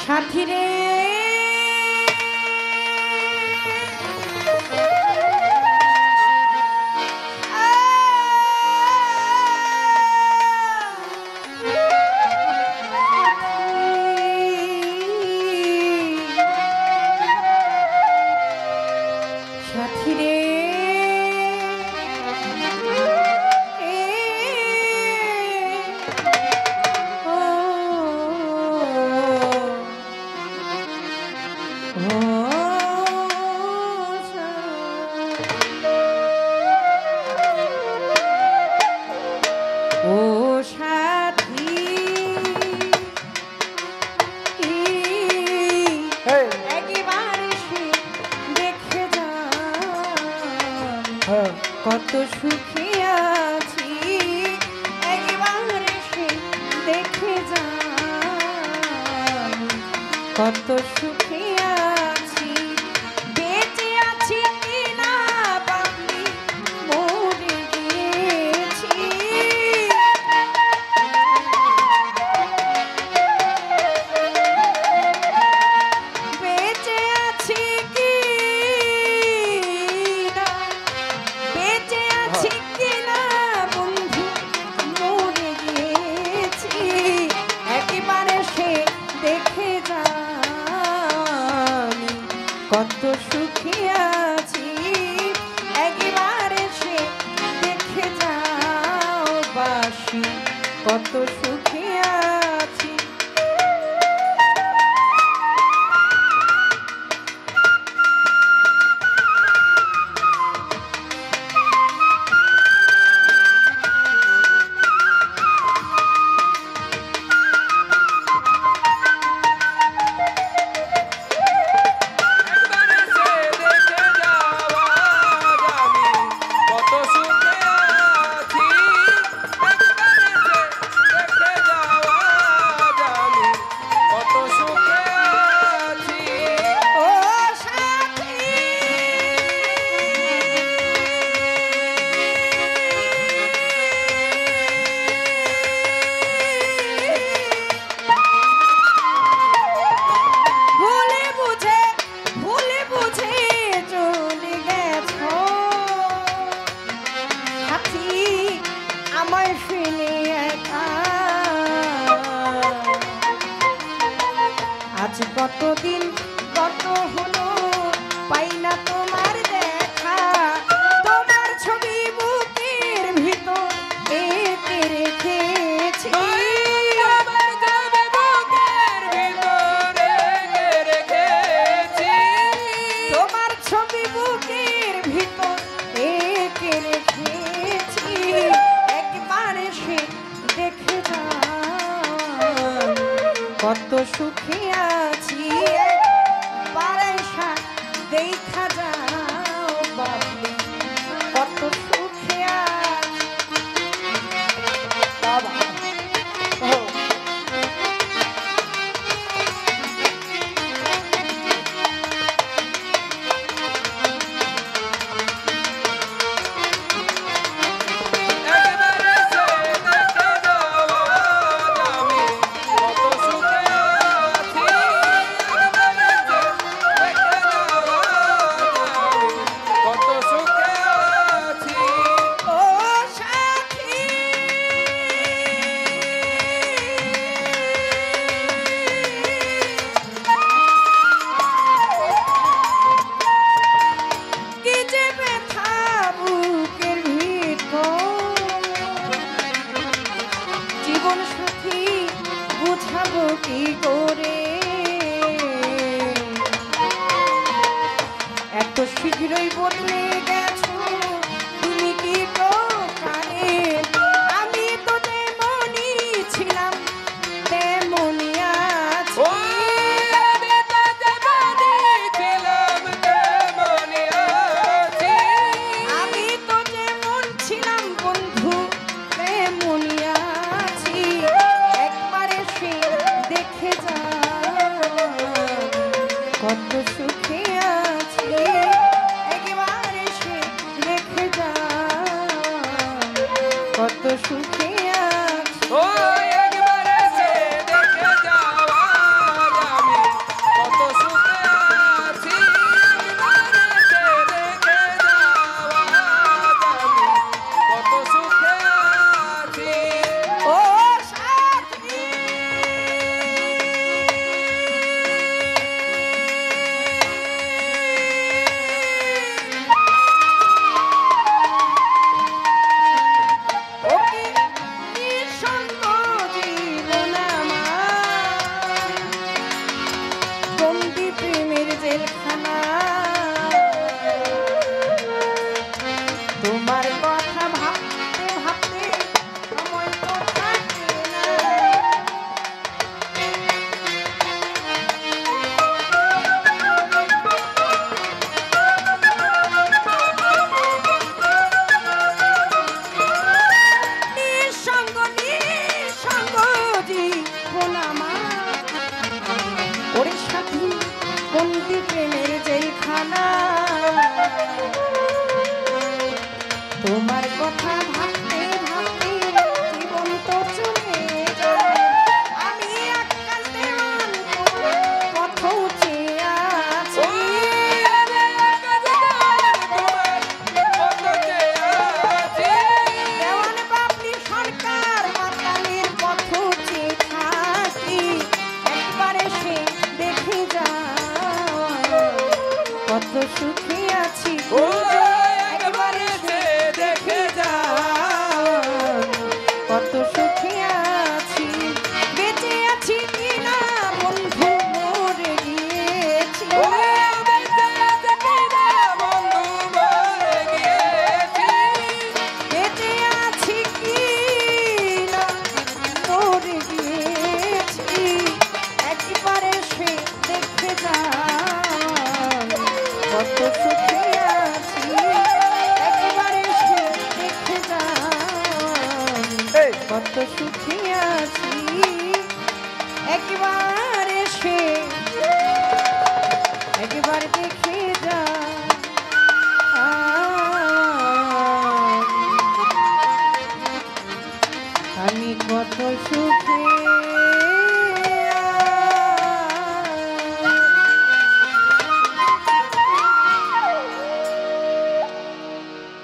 সাথী রে কত সুখে আছি একবার এসে দেখে যান কত সুখে আছি বেঁচে আছি কিনা বাকি মরে গেছি বেঁচে আছি কত সুখে আছি একবার এসে দেখে যাও বাসি কত সুখে আছি আজ কতদিন কত হলো পাই না তোমার দেখা তোমার ছবি বুকের ভিতর এঁকে রেখেছি তোমার ছবি বুকের ভিতর এঁকে রেখেছি একবার এসে দেখে যাও কত সুখে আছি বারাইশা দেখা যাও বাবলি কত সুখে আছি বাবা কি করে এত শীঘ্রই বদলে গেছো তুমি কি তো কানে আমি তো তেমনই ছিলাম তেমনই আছি আমি তো যেমন ছিলাম বন্ধু তেমনই আছি একবার এসে দেখে যাও কত সুখে আছি একবার এসে দেখে যাও কত সুখে আছি একবার এসে দেখে যাও আমি ঠিকানা। তোমার কথা ভাবতে ভাবতে জীবন তো চলে যায়। আমি আকাশ দেওয়ান তোমার পথও চেয়ে আছি। দেওয়ান বাবলি সরকার মাতালের পথও চেয়ে থাকি। একবার এসে দেখে যাও কত সুখী আছি। একবার এসে দেখে যাও কত সুখী আছি। বেঁচে আছি কিনা বন্ধু মরে গিয়েছি। বেঁচে আছি কিনা মরে গিয়েছি। একবার এসে দেখে যাও কত সুখী আছি। একবার এসে দেখে যাও কত সুখী আছি। একবার এসে